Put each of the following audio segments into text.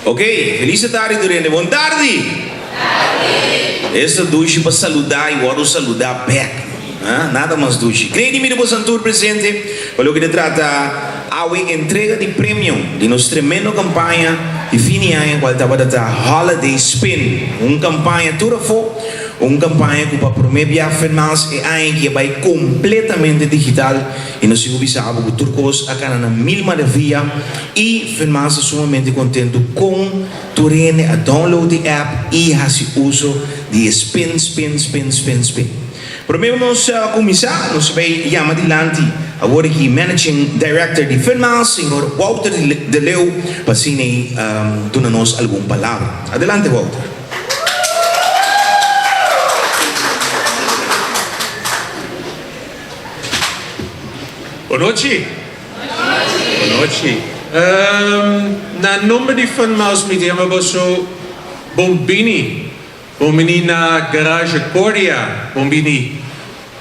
Ok, feliz tarde, Durante. Boa tarde. Esta duche para saludar e agora saludar back. Nada mais duche. Creio que o Santur presente, para o que trata a entrega de prêmio de nossa tremenda campanha de fim de ano, qual estava a Holiday Spin. Uma campanha toda uma campanha que para promover a firmas e aí que vai completamente digital e nós vamos que turcos a na mil maravilha e firmas sumamente contento com turene a download the app e fazer uso de spin. Promovemos começar, nós vamos chamar adiante agora que Managing Director de firmas, senhor Walter de Leu, para sini dar-nos alguma palavra. Adelante, Walter. Boa noite. Boa noite. Na nome de firmas, me chamo Bombini. Bombini na garage Cordia. Bombini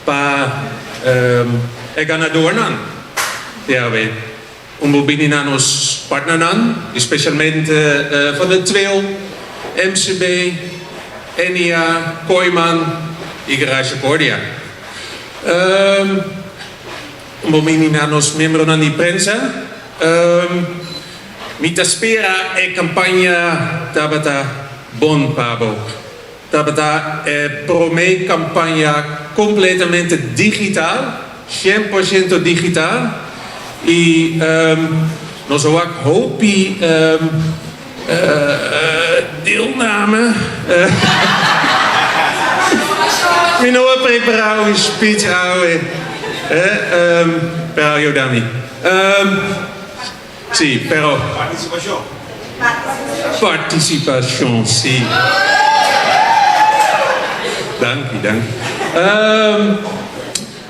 para ganador nan. Ja, Bombini na nos partner nan, especialmente van de Tweel, MCB, Enia, Kooiman e garage Cordia. Bombini na nos membro na prensa. Mita spera e campagna tabata bon pabo. Tabata prome campagna completamente digital, 100% digital. E nós ook hopen deelname. We nou preparare een speech per aiutarmi. Sì, però participazione, sì. Dank.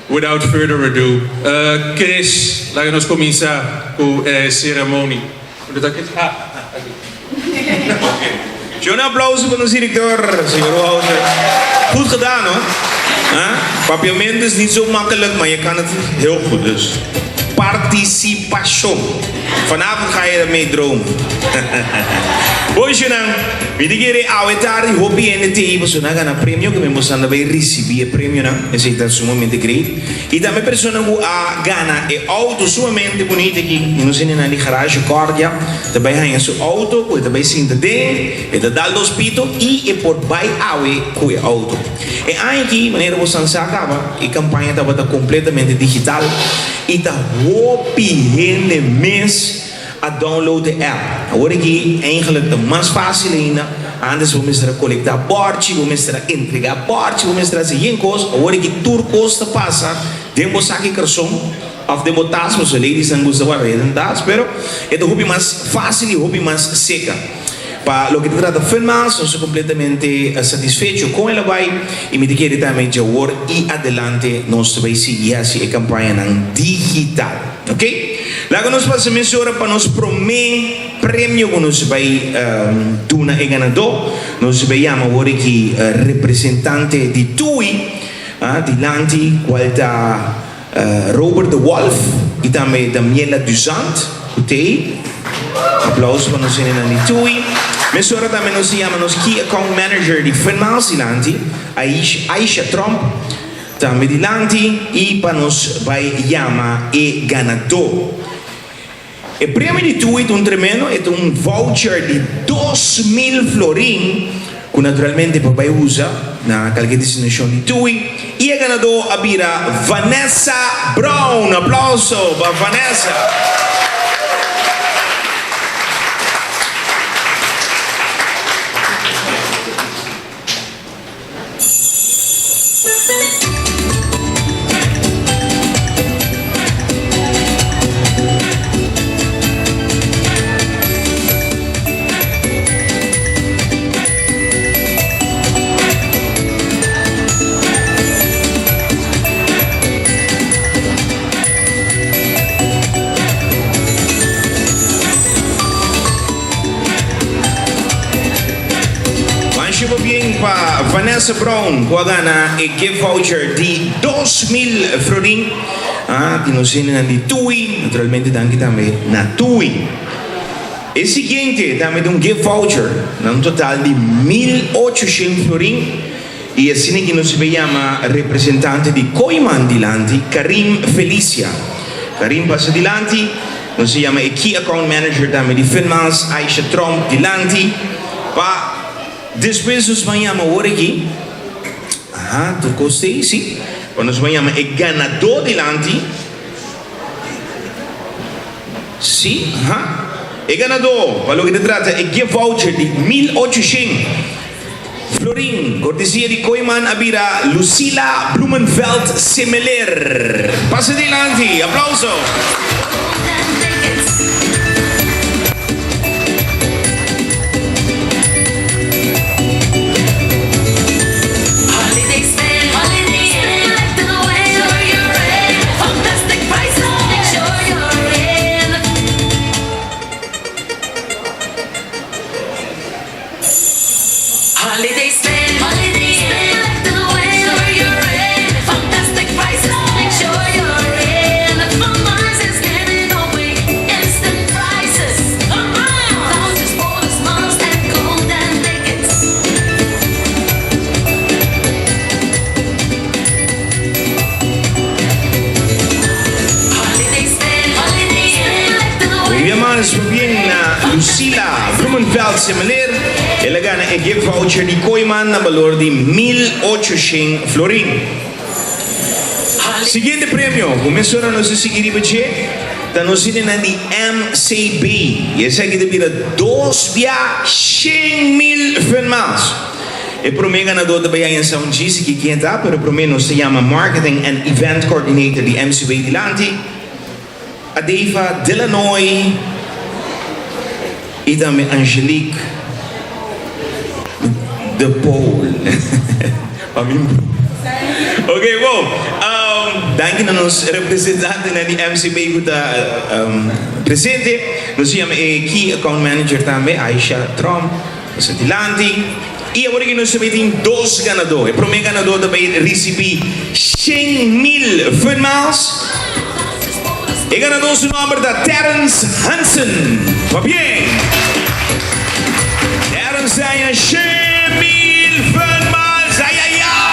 Without further ado, Chris, laten we cominciare con ceremonie. Een applaus voor onze directeur, senhor Walter. Goed gedaan hoor. Papiamento is niet zo makkelijk, maar je kan het heel goed dus. Participatie. Vanavond ga je ermee dromen. Hoje não, me diga a tarde, hobby NTI, você não ganha prêmio, que me mostrando vai receber prêmio não, esse é sumamente great. E também pessoa que a gana é auto sumamente bonito aqui, e não sei nem na garagem Cordia, também ganha seu auto, que também se entende, é da dal do hospital e é por vai awe com o auto. E aqui, maneira você não se acaba, e campanha estava completamente digital, e tá hobby mês a download the app. Agora aqui, eigenlijk de mais fácil ainda. Antes vamos coletar porte, vamos entregar porte, vamos trazer jinkos. Agora aqui, tudo custa passa. Demos aqui carson, of demo tas, mas ladies não gostam de redentar, pero é o hobby mais fácil e o hobby mais seca. Para o que trata de filmas, eu sou completamente satisfeito com ela vai e me diga também de agora e adelante nós vamos seguir essa campanha digital, ok? Lá nós passamos agora para nos prometer prêmio que nós vai dar na ganador, nós vamos chamar agora aqui representante de TUI, de Lanti, qual está Robert de Wolf e também Daniela Duzant, ok? Aplausos para nós na TUI. Mas agora também nós chamamos Key Account Manager de Finance de Lanti, Aisha Trump, também de Lanti, e para nós vai chamar e ganador. O prêmio de TUI é tremendo, é voucher de 2.000 florin, que naturalmente vai usar na qualquer destinação de TUI. E a ganador abira Vanessa Brown. Aplauso para Vanessa. Para Vanessa Brown, que gana e gift voucher de 2.000 florin, que nos ensinam de TUI, naturalmente também na TUI. El siguiente, también un gift voucher, un total de 1.800 florins. Y el cine que nos llama representante de Koiman Dilanti, Karim Felicia. Karim pasa Dilanti, nos llama el Key Account Manager también de Finmans, Aisha Trump Dilanti. Después nos llama ahora aquí, tu coste, sí. Nos llama el ganador Dilanti. Sí, el ganador, para lo que te trata, el gift voucher de 1.800 florin, cortesía de Koiman Abira, Lucila Blumenfeld Semeler. Pase adelante, aplauso. Holiday spin, left in the way where you're in. Fantastic prices, make sure you're in. Fun Mars is giving away instant prices. Vouchers, bonus, miles, and golden tickets. Holiday spin, left in the way. Muy bien, manos, muy bien. Lucila Blumenfeld Semeler. Ela gana el gift voucher de Koiman na valor de 1.800 florin. Siguiente premio, começou a nos seguir e da nos ir na de MCB. E essa aqui deve 2.100.000 Finmans. E para o meu ganador também é São Disse que quem está, pero para mim se chama Marketing and Event Coordinator de MCB Dilanti, Adeva Delanoy e também Angelique de Paul. Ok, bom. Danke a nos representantes da MCB que está presente. Nós chamamos Key Account Manager também, Aisha Trump, Dilanti. E agora que nós temos dois ganadores. O primeiro ganador também recebe 100.000 Finmans. E ganador o nome da Terence Hansen. Va bien. Terence ganha 100.000 Finmans. Ai, ai, ai.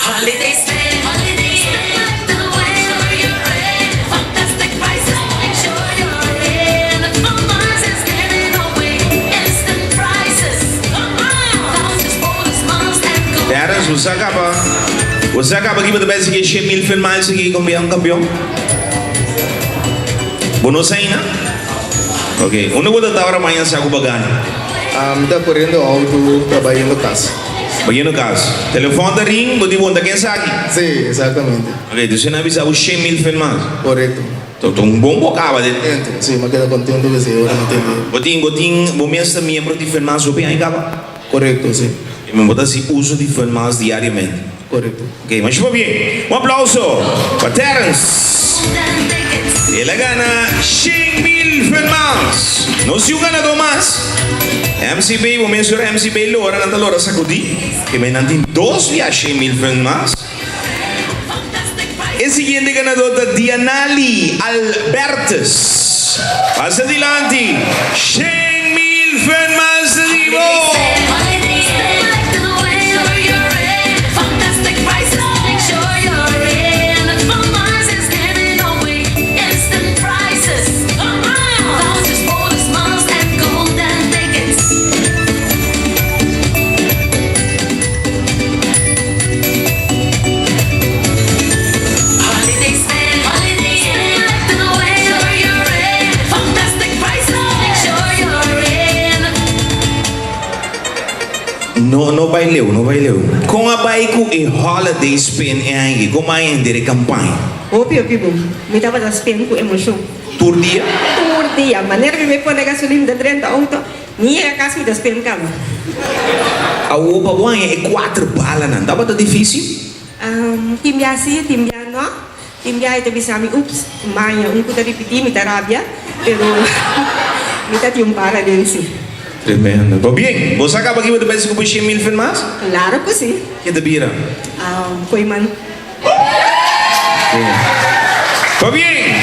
Holiday spin, left in the way where you're in. Fantastic prices, make sure you're in. Fun Mars is giving away instant prices. Vouchers, bonus, miles, and gold. Terence, você acaba aqui para ver se 100.000 Finmans aqui campeão. Bonus aí, né? Ok. Onde você está agora amanhã se algo bagano? Está correndo auto, trabalhando casa. Bagano caso. Telefone da ring, você volta quem sabe? Sim, exatamente. Ok, você não avisa os 100.000 Finmans. Correto. Então, um bom bocado dentro. Sim, mas queda contento que você agora não tem. Botin, você é membro de Finmans, o bem aí, caba? Correto, sim. E me botar se uso de Finmans diariamente. Correto. Ok, mas foi bem. Um aplauso para Terence. Ele ganha 100.000 Finmans. Não se o ganador mais. MCB, o mensurar MCB, Lora, não Lora sacudi. Que me nantin 2.100.000 Finmans. E seguinte ganador da Dianali Albertes. Passa adiante. 100.000 Finmans de vivo. No baileu. Com a bike e holiday spin aí, como é de campanha? Opio, me dava das penas com emoção. Por dia? Por dia, maneira que me põe a gasolina de 30 auto, nem é a casa me das penas cama. A opa boa é 4 balas, não dava tão difícil? Timia sim, timia não. Timia itu bisa mi ups, manhã, kuta repetir, me rabia, pero me tá um bala dele sim. Tremendo. Pues bien, ¿vos acabas aquí para que puedes 100,000 fin más? Claro que sí. ¿Qué te pira? Koeman. Pues bien,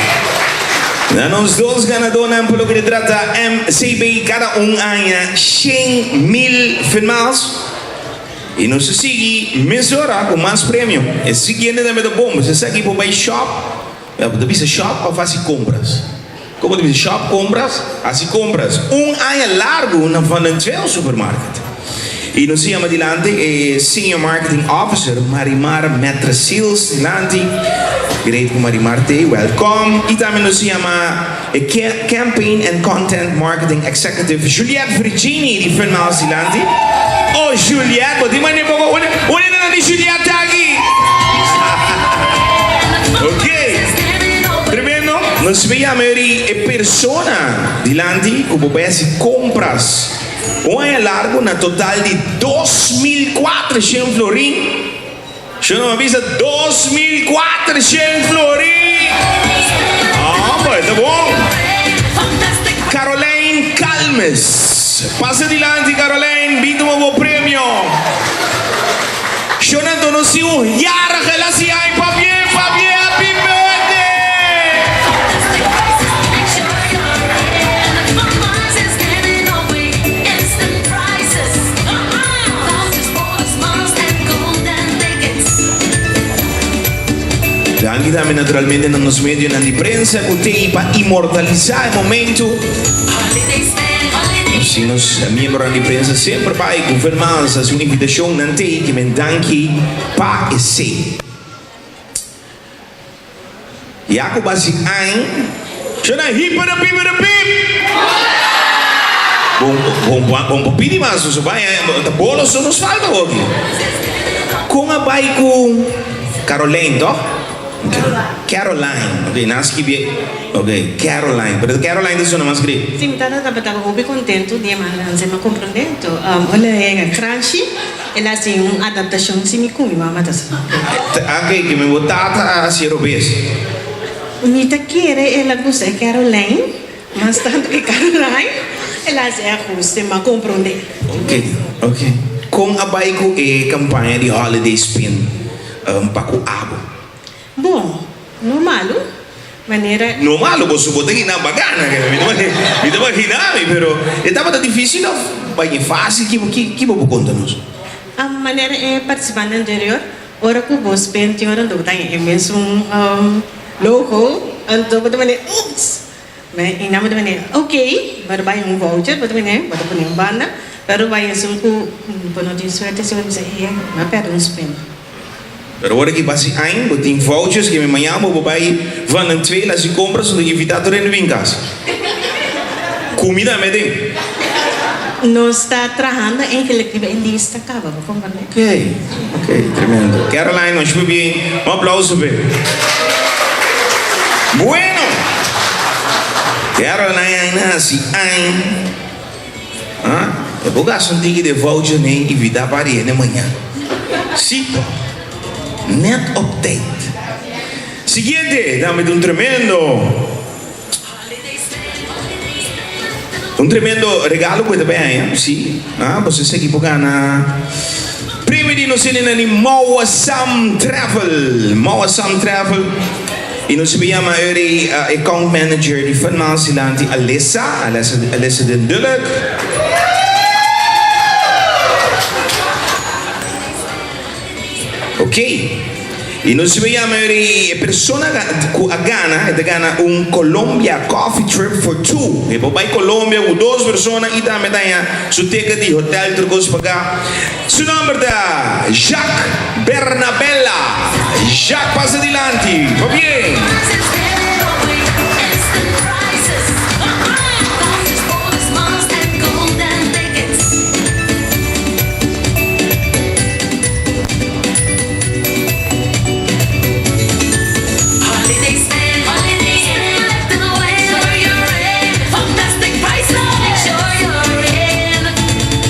danos dos ganadores por lo que trata MCB cada un año 100,000 fin más. Y nos sigue mesura com mais prêmio. É seguinte também do bom. Você segue para o shop. Você precisa shop ou faz compras? Como você shop compras? Assim compras. Ano largo na Vandentveld supermarket. E nos chama dilante Senior Marketing Officer Marimar Metrasils dilante. Great com Marimar te welcome. E também nos chama Campaign and Content Marketing Executive Juliette Virginie die finals dilante. Oh, Juliette, wat die man niet mogen horen. Hoe is dat die Juliette aqui? Ok. Tremendo. Nós veíamos a persona dilante como peça compras. Ano largo na total de 2.400 florin. Eu não avisa 2.400 florin. Ah, mas tá bom. Caroline Calmes. Passa dilante, Caroline, bito mo prêmio. Jonathan no si yara relasi ai Fabien, happy birthday. Make sure you're in. Fun Mars is getting away. Instant prices. Vouchers for smiles and golden tickets. Anche da me naturalmente non nos medio di prensa con te para immortalizar il momento. Holiday spend, holiday. Se nos membros de prensa sempre vai confirmar essa sua invitação nante que me danke pa e se. E ako basi ang Shona hip para pip. Bom pidi mas so vai ta bolo so nos falta aqui. Com a bai com Caroline, to? Caroline. Ok, nasci bem. Ok, Caroline. Pero Caroline é o nome mais grande. Sim, tá estava muito contento de mas me compreendendo. Olha, é crunchy. Ela assim uma adaptação se me come, mas Anche che mi votata a si robes. Nita quiere ela gosta Caroline, mas tanto que Caroline ela se ajuste, mas compreender. Ok. Com a baiko e campanha de holiday spin paku abo. Bom, normal, maneira. Normal, posso botar aqui na bagana, me dá imaginar, pero estava difícil, vai fácil, que vou contar-nos? A maneira é participar no anterior, ora que vos pente, ora não tem é mesmo logo, então você vai ups, mas em nome da maneira, ok, mas vai voucher, você vai banda, pero vai assim com não tem sorte se você é, mas perde spend. Pero agora que passa ano, eu tenho vouchers que amanhã vou vai Vandentveld as compras do invitado em Vincas. Comida me tem. Nós está trabalhando em coletiva em lista, acaba, compreender? Ok, tremendo. Caroline, nós foi bem. Um aplauso, bem. Bueno. Caroline, nasce eu vou gastar um ticket de voucher nem invitar para ir amanhã. Cito. Net update. Siguiente, dame un tremendo regalo que também, sim. Você segue por ganhar. Prêmio de nós em Mawasam Travel. E nós chama account manager de finance de Alessa de Dullet. Ok. E nós vediamo a persona che gana un Colombia coffee trip for two. E poi vai Colombia con due persone e da medaglia su ticket di hotel trucos paga. Su nome da Jacques Bernabella. Jacques passa di lanti. Va bene.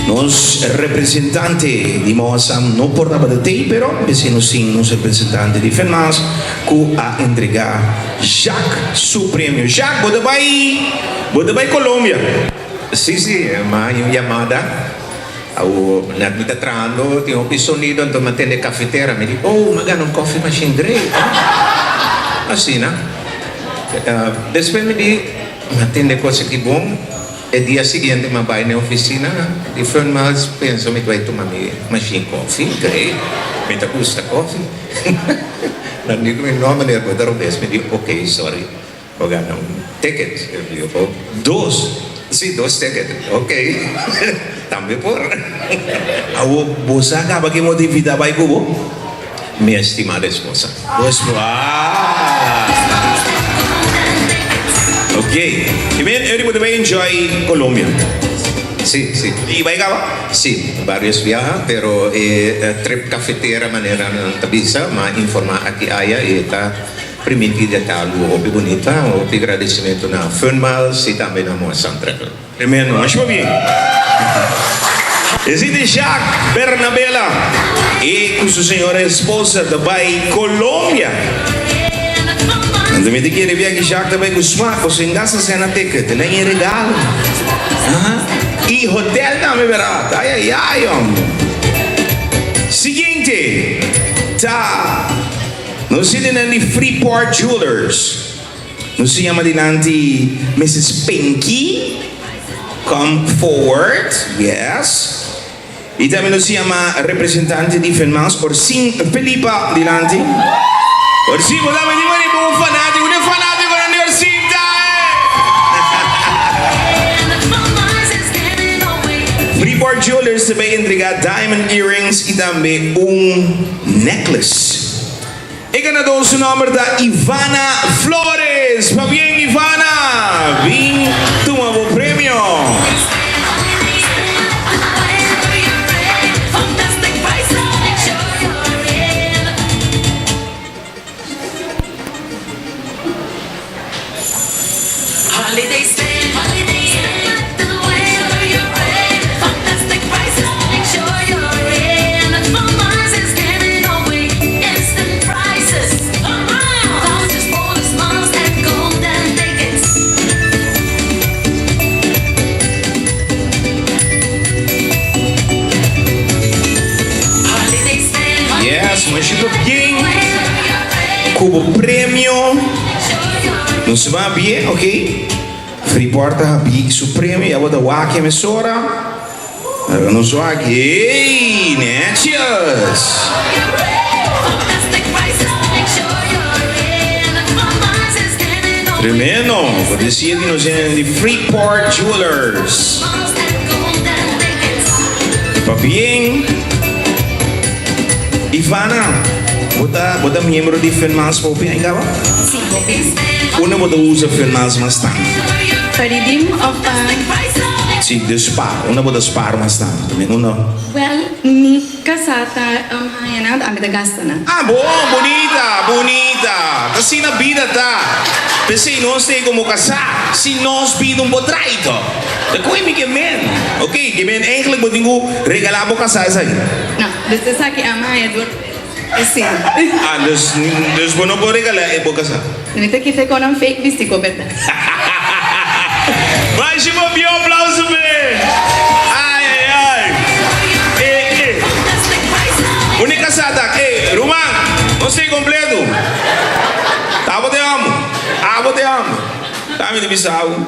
Nos representante di Mawasam non portava da te, però pensano sim, nos representante di FENMAS che a entregar Jacques su premio. Jacques, bota vai Colômbia. Sì, ma yung Yamada, nagmitatrando, tinha un sonido, então mantende cafeteira, mi dico, oh, magari un coffee machine great. Assim, né? Depois me di, mantende coisa que bom, e dia seguinte me vai na oficina, e foi mais, penso, me vai tomar machine coffee, great, me tá custa coffee. Não digo meu nome, né? Vou dar me digo, ok, sorry, vou ganhar ticket. Eu digo, Dos. sim, 2 tickets, ok. Também por. Awo, bosa ka bagi mo di vida ba ko? Minha estimada esposa. Bos Okay. Kimen, eri mo ba enjoy Colombia? Sì. Iba ka ba? Sì, varios viajes, pero trip cafetera manera ng tabisa, ma-informa aqui aya e tá permitida tal o bonita, o agradecimento na Funmiles e também na Moasan Travel. Tremendo, mas muito bem. Existe Jacques Bernabella e com sua senhora esposa também Colômbia. Também tem que ir aqui Jacques também com sua, com sua engassa cena ticket, nem regalo. E hotel também verá, ai, homem. Seguinte, tá. Nós estamos de Freeport Jewelers. Nós se chama de nanti Mrs. Pinky. Come forward, yes. E também nos chama representante de Fenmans, Orsin Felipa de nanti. Orsin, vou dar uma de bom fanático, não é fanático na universidade. Freeport Jewelers também entrega diamond earrings e também necklace. E ganador su nombre da Ivana Flores. Va bien, Ivana. Vin, toma vos premio. Holiday stay, the way you're in. Fantastic prices, make sure you're in. For Mars is getting away, instant prices. Vouchers, bonus, miles, and golden tickets. Holiday stay, Yes, mas chegou bien. the way you're in. Como premio. Make sure you're in. Não se va bien, ok? Freeport ha big su premio. Ya vou wake emissora. Não sou aqui. Hey, Netias. Fantastic prices, make sure you're in. For Mars is getting away. Tremendo. Vou dizer que nós somos de Freeport Jewelers. Miles and golden tickets. Va bien. Ivana, bota membro de Fenmans para o PN, ba? Una bota usa Fenmans mas tanto. Redeem of Sì, de spar. Una bota spar mas tanto. Também una. well, ni kasata hayanad amida gastana. Ah, bom, bonita. Assim na vida tá. Pensei, nós temos como casar. Se nós pedimos um botraito. Da koe me que men. Ok, que men eigenlijk moet dingo regalar para casar aí. No, desde sa ki ama hayad sim. Ah, dus vou não pode regalar é para casar. Nita kita ko ng fake bistiko beta. Mas uma bio aplauso bem. Ai. Única casada. Roman, você é completo. Tá, vou te amo. Tá, me divisão.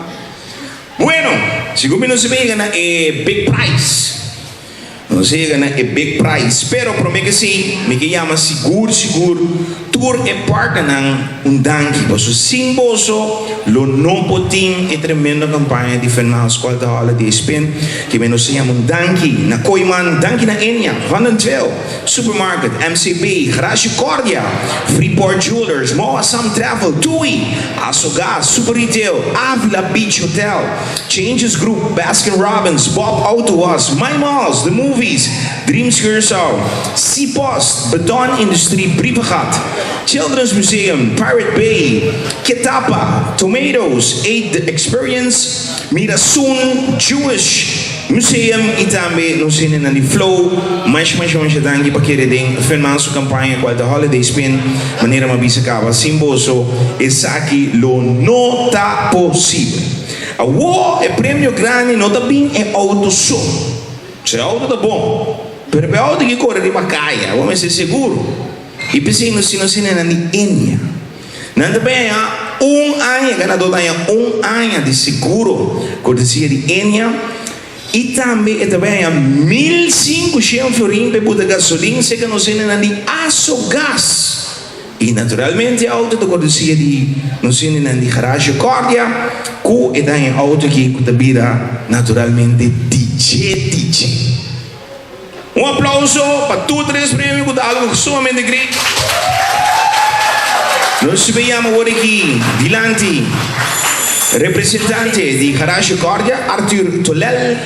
Bueno, segundo não se pega na big price. Não se pega na big price. Pero para mim que sim, me que chama seguro. Tour é parte ng danki. Boso sim boso, lo non poting e tremenda campanha de Fenmans qual da holiday spin. Que menos se chama danki na Koiman, danki na Enya, Van den Twil, Supermarket, MCB, Garage Cordia, Freeport Jewelers, Moasan Travel, TUI, Asogas, Super Retail, Avila Beach Hotel, Changes Group, Baskin Robbins, Bob Autowas, My Malls, The Movies, Dreams Curaçao, Seapost, Beton Industrie, Brievengat, Children's Museum, Pirate Bay, Kitapa, Tomatoes, 8 The Experience, Mirasun, Jewish museum e também não sei na flow mas onde dangue para querer den filmar sua campanha qual da holiday spin maneira uma bisa cava simboso essa aqui lo nota possível a war é prêmio grande nota bem é auto só se auto tá bom pero é auto que corre de macaia vamos ser seguro e pensei no sino na Enya não também ano ganador ganha ano de seguro cortesia de Enya e também também 1.500 florin para botar gasolina se que não sei na de Açogás e naturalmente a auto da cortesia de não sei na de garagem Cordia que é daí auto que cutabira naturalmente DJ aplauso para todos os prêmios que dá algo sumamente grande nós subimos agora aqui Dilanti representante di Garage Cordia Arthur Tolel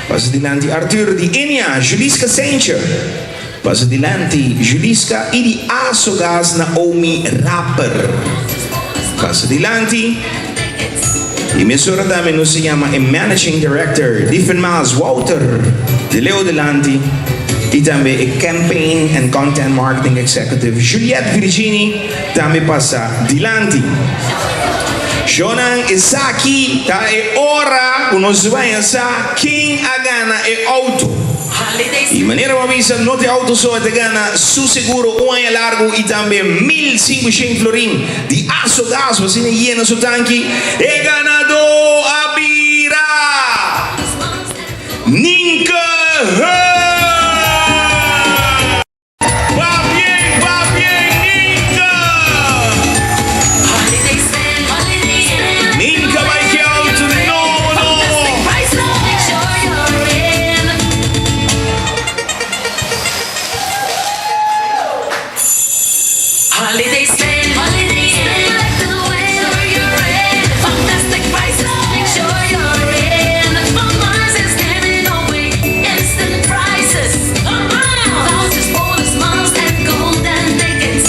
passa dilanti Arthur di Enya Juliska Saincher passa dilanti Juliska e di Açogás Naomi Rapper passa dilanti e misura também nos se chama Managing Director di Filmas Walter de Leo Dilanti e também a Campaign and Content Marketing Executive Juliette Virginie também passa dilanti Jonan Isaki tá é hora o nosso vai essa quem a gana é auto e maneira uma vez não tem auto só te gana su seguro ano largo e também 1.500 florin de Açogás você nem llena seu tanque é ganador a bira Ninka Holiday spin, like the way you're in. Fantastic prices, make sure you're in. Fun Mars is giving away instant prices. Vouchers, bonus miles, and golden tickets.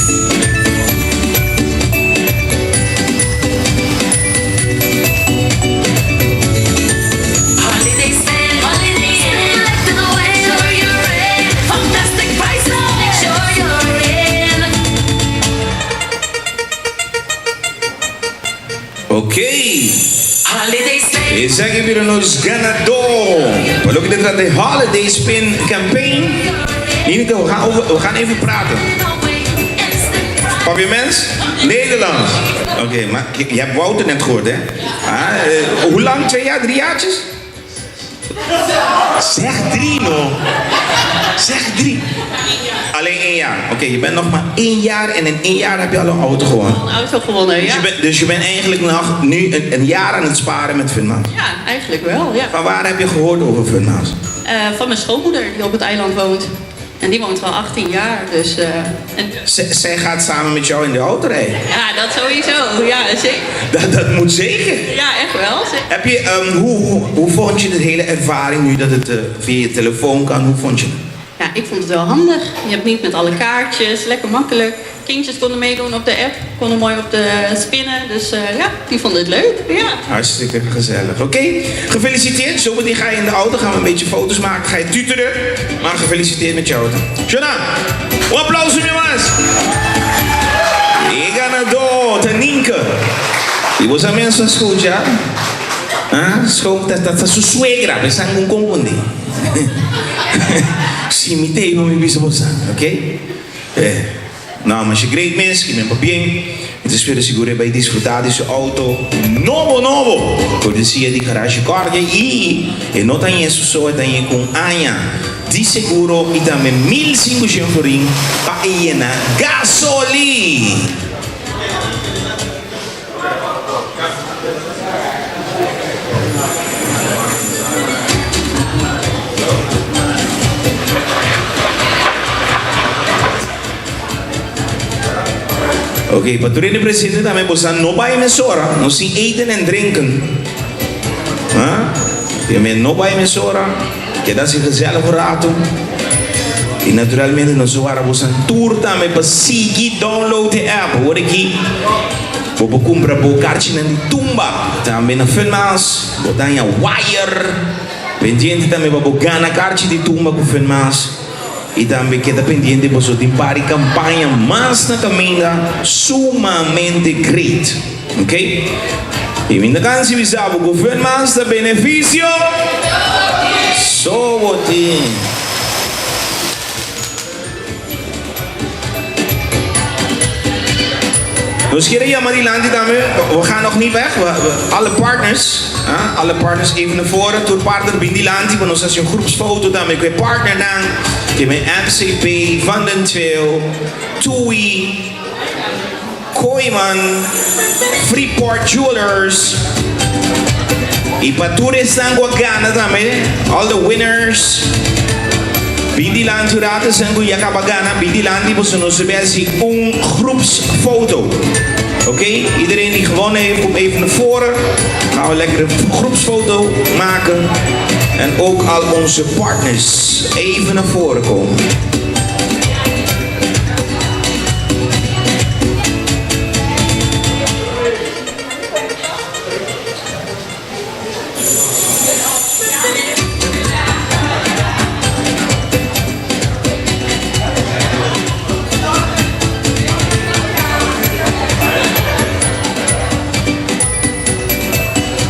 Holiday spin, like the way you're in. Fantastic prices, make sure you're in. ok Holiday spin. esse aqui vira nos ganador pelo que trata de Holiday Spin Campaign então we gaan even praten Papiaments? Nederlands. Oké, maar je hebt Wouter net gehoord, hè? Hoe lang? 2 jaar, 3 jaartjes? Zeg 3 nog. Zeg 3. Alleen 1 jaar. Oké, je bent nog maar 1 jaar en in 1 jaar heb je al een auto gewonnen. Een auto gewonnen, ja. Dus je bent eigenlijk nog nu een jaar aan het sparen met Funma's. Ja, eigenlijk wel, ja. Van waar heb je gehoord over Funma's? Van mijn schoonmoeder, die op het eiland woont. En die woont al 18 jaar, dus... Zij gaat samen met jou in de auto rijden? Ja, dat sowieso. Ja, zeker. Dat moet zeker. Ja, echt wel. Zeker. Heb je, hoe vond je de hele ervaring nu dat het via je telefoon kan? Hoe vond je het? Ja, ik vond het wel handig. Je hebt niet met alle kaartjes, lekker makkelijk. Kindjes konden meedoen op de app, konden mooi op de spinnen. Dus ja, die vonden het leuk. Ja. Hartstikke gezellig. Oké, gefeliciteerd. Zometeen ga je in de auto, gaan we een beetje foto's maken. Ga je tuteren. Maar gefeliciteerd met je auto. Jonah, un applauso jongens. E ganador, Taninka. E você mesmo escuta? Escuta, sua suegra, pensando com confundir. Sim, imitei, não me visto você, ok? Não, mas é great mens, que me va bien. Eu espero seguro vai desfrutar de seu auto novo. Cortesia de Garage Cordia e não tem isso só, tem com Anya de seguro e também 1.500 florin para llenar gasolina. Oké, para turine presidente também você não vai emissora, não se eten en drinken. Também não vai emissora, que dá se gezellig rato. E naturalmente nós vamos a tour também para seguir download de app. Hoor aqui, vou comprar o cartão de tumba, também na Funma's, botar em Wire. Pendiente também para ganhar carte de turma com o mais. E também queda pendiente para o pari campanha mais na caminha sumamente great. Ok? E ainda canse visava o governo mais da benefício. Só o Dus hier maar die landen daarmee. We gaan nog niet weg. Alle partners even naar voren. Door partner bij die land. Want als je een groepsfoto dan met je partner dan. Je met MCP, Van den Tweel, TUI, Koiman, Freeport Jewelers. Y para toeristan Guagana daarmee. All the winners. Bidi land jurata sangu yakabagana. Bidi land die moesten ons erbij zien een groepsfoto. Oké? Iedereen die gewonnen heeft, komt even naar voren. Gaan we lekker een groepsfoto maken. En ook al onze partners even naar voren komen.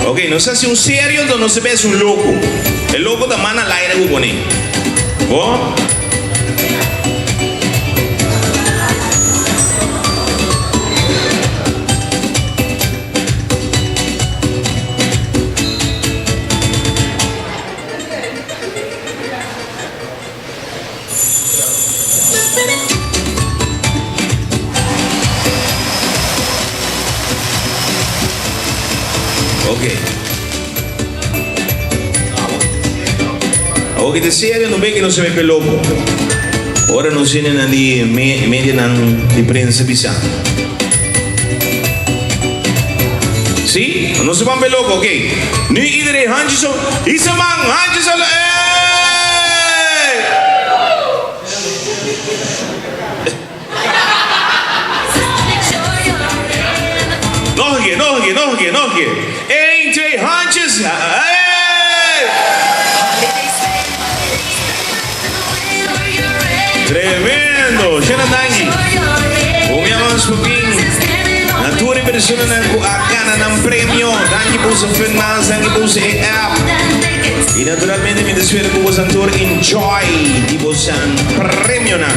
Ok, no sé si un serio o no se ve es un loco. El loco da mana al aire con él. ¿Oh? Ok. Ok, de serie non vedi che non si vede loco. Ora non si ne di media di prensa bisa. Sì? Non si va loco, ok. Nu iedereen handjes op. Isamang, handjes op. Nog een keer. 1, 2, handjes. Hey! Tremendo. Shenandangi. Umiamas paging. Naturi persona na kuakana ng premio. Dangi po sa finance, dangi po sa app. Y naturalmente mi deseo po sa tour enjoy. Di po sa premio na.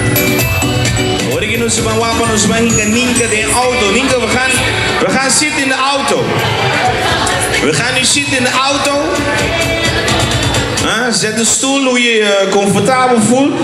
Hoor ik ons van wapen ons van Ninka de auto. Ninka, we gaan zitten in de auto. We gaan nu zitten in de auto. Zet de stoel hoe je je comfortabel voelt.